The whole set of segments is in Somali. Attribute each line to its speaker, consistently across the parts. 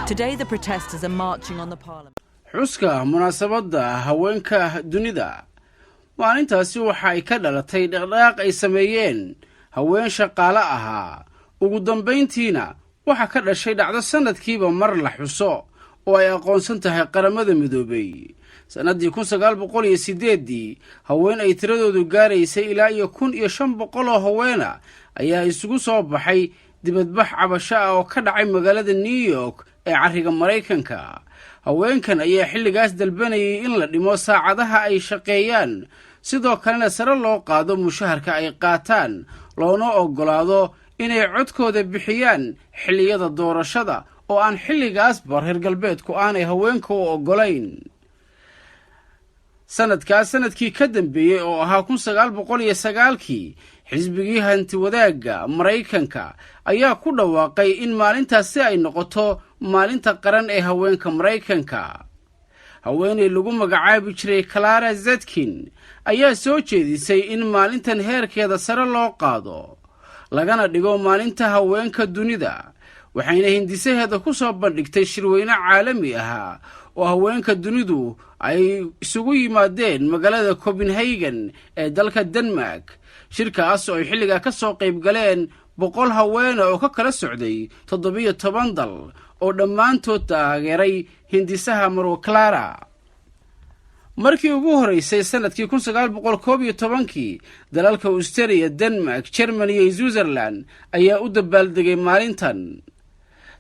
Speaker 1: Today the protesters are marching on the parliament.
Speaker 2: xuska munaasabadda haweenka dunida maalintaasi waxa ay ka dhalatay dhaqdhaqaaq ay sameeyeen haween shaqaale ahaa ugu dambeyntiina waxa ka dhashay dhacdo sanadkiiba mar la xuso oo ay aqoonsan tahay qaramada midoobay sanadii 1908 haween ay tiradoodu gaaraysay ilaa 1500 oo haweena ayaa isugu soo baxay dibadbax cabasho ah oo ka dhacay magaalada New York ee cariga Mareykanka haweenkan ayaa xilligaas dalbanayay in la dhimo saacadaha ay shaqeeyaan sidoo kalena sare loo qaado mushaharka ay qaataan loona ogolaado inay codkooda bixiyaan xilliyada doorashada oo aan xilligaas reer galbeedku aanay haweenka u ogolayn sanadkii ka dambeeyay oo ahaa 1909 xisbigii hanti wadaaga Mareykanka ayaa ku dhawaaqay in maalintaasi ay noqoto maalinta qaran ee haweenka Mareykanka haweeney lagu magacaabi jiray Clara Zetkin ayaa soo jeedisay in maalintan heerkeeda sare loo qaado lagana dhigo maalinta haweenka dunida waxayna hindisaheeda ku soo bandhigtay shirweyne caalami ah oo haweenka dunidu ay isugu yimaadeen magaalada Copenhagen ee dalka Denmark shirkaas oo ay xilliga ka soo qayb galeen 100 haween oo ka kala socday 17 dal oo dhammaantood taageeray hindisaha Marwo Clara markii ugu horeysay sanadkii 1911 dalalka Australia, Denmark, Germany iyo Switzerland ayaa u dabaaldegay maalintan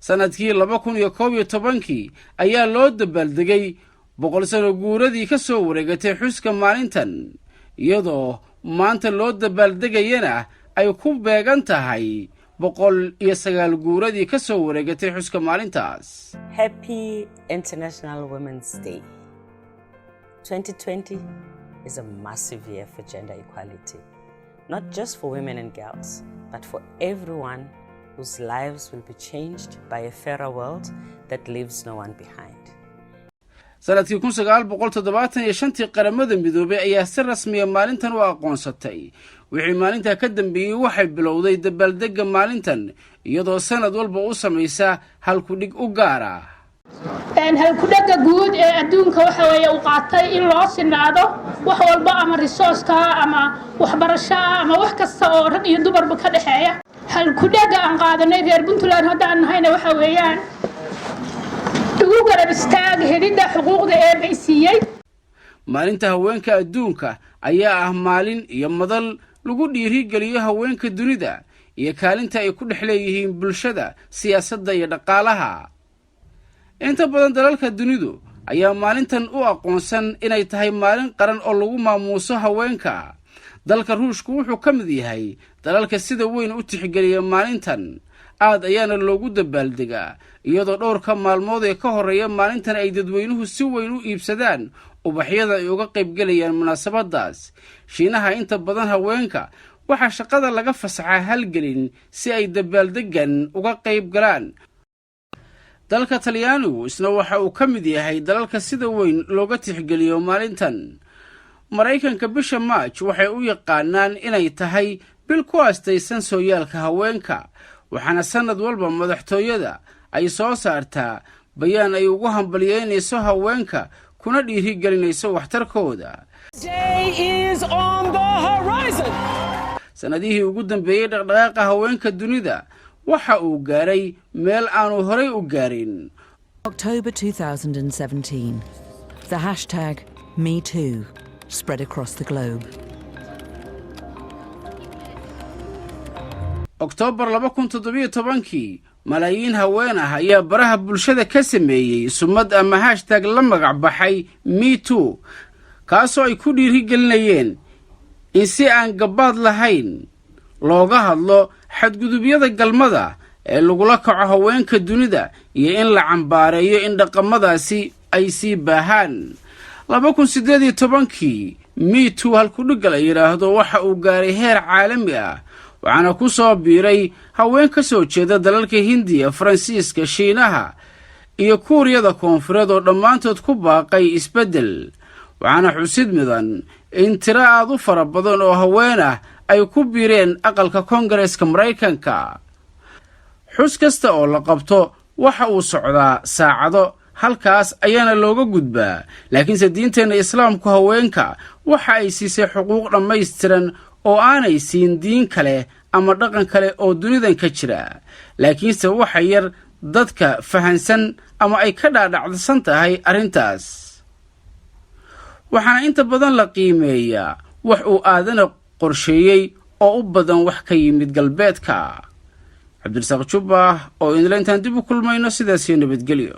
Speaker 2: sanadkii 2011 ayaa loo dabaaldegay 100 sano guuradii ka soo wareegatay xuska maalintan iyadoo maanta loo dabaaldegayana ay ku beegan tahay 109 guuradii ka soo wareegatay xuska maalintaas.
Speaker 3: Happy International Women's Day. 2020 is a massive year for gender equality, not just for women and girls, but for everyone whose lives will be changed by a fairer world that leaves no one behind.
Speaker 2: sanadkii 1975 qaramada midoobay ayaa si rasmi ah maalintan u aqoonsatay wixii maalinta ka dambeeyay waxay bilowday dabaaldegga maalintan iyadoo sanad walba u sameeysa hal ku dhig u gaar ah
Speaker 4: hal ku dhigga guud ee adduunka waxa weeye u qaatay in loo sinaado wax walba ama resource-ka ama waxbarasho ama wax kasta oo rag iyo dumarba ka dhaxeeya hal ku dhigga aan qaadanay reer Puntland hadda aan nahayna waxa weeyaan ugu garab istaag helida xuquuqda ee baysiiyay
Speaker 2: maalinta haweenka adduunka ayaa ah maalin iyo madal lagu dhiirigeliyo haweenka dunida iyo kaalinta ay ku dhaxleeyeen bulshada siyaasadda iyo dhaqaalaha inta badan dalalka dunidu ayaa maalintan u aqoonsan inay tahay maalin qaran oo lagu maamuuso haweenka dalka Ruushku wuxuu ka mid yahay dalalka sida weyn u tixgeliya maalintan aad ayaana loogu dabaaldegaa iyadoo dhowrka maalmood ee ka horeeya maalintan ay dadweynuhu si weyn u iibsadaan ubaxyada ay uga qayb galayaan munaasabadaas Shiinaha inta badan haweenka waxa shaqada laga fasaxaa halgelin si ay dabaaldegan uga qayb galaan dalka Talyaanigu isna waxa uu ka mid yahay dalalka sida weyn looga tixgeliyo maalintan Mareykanka bisha March waxay u yaqaanaan inay tahay bil ku aastaysan sooyaalka haweenka waxaana sanad walba madaxtooyada ay soo saartaa bayaan ay ugu hambalyeynayso haweenka kuna dhiirigelinayso waxtarkooda sanadihii ugu dambeeyay dhaqdhaqaaqa haweenka dunida waxa uu gaaray meel aanu horay u gaarin
Speaker 1: October 2017 the hashtag #MeToo spread across the globe.
Speaker 2: October 2017 malaayiin haween ah ayaa baraha bulshada ka sameeyay sumad ama hashtag la magac baxay #MeToo kaasoo ay ku dhiirigelinayeen in si aan gabaad lahayn looga hadlo xadgudubyada galmada ee lagula kaco haweenka dunida iyo in la cambaareeyo in dhaqamadaasi ay sii baahaan 2018 #MeToo halku dhigga la yiraahdo waxa uu gaaray heer caalami ah waxaana ku soo biiray haween ka soo jeeda dalalka Hindiya, Faransiiska, Shiinaha iyo Kuuriyada Koonfureed oo dhammaantood ku baaqay isbedel waxaana xusid midan in tiro aad u fara badan oo haween ah ay ku biireen aqalka Koongareeska Mareykanka xus kasta oo la qabto waxa uu socdaa saacado halkaas ayaana looga gudbaa laakiinse diinteenna islaamku haweenka waxa ay siisay xuquuq dhammaystiran oo aanay siin diin kale ama dhaqan kale oo dunidan ka jira laakiinse waxa yar dadka fahansan ama ay ka dhaadhacsan tahay arrintaas waxaana inta badan la qiimeeyaa wax uu aadana qorsheeyey oo u badan wax ka yimid galbeedka cabdirasaaq jubba oo inla intaan dib u kulmayno sidaas iyo nabadgelyo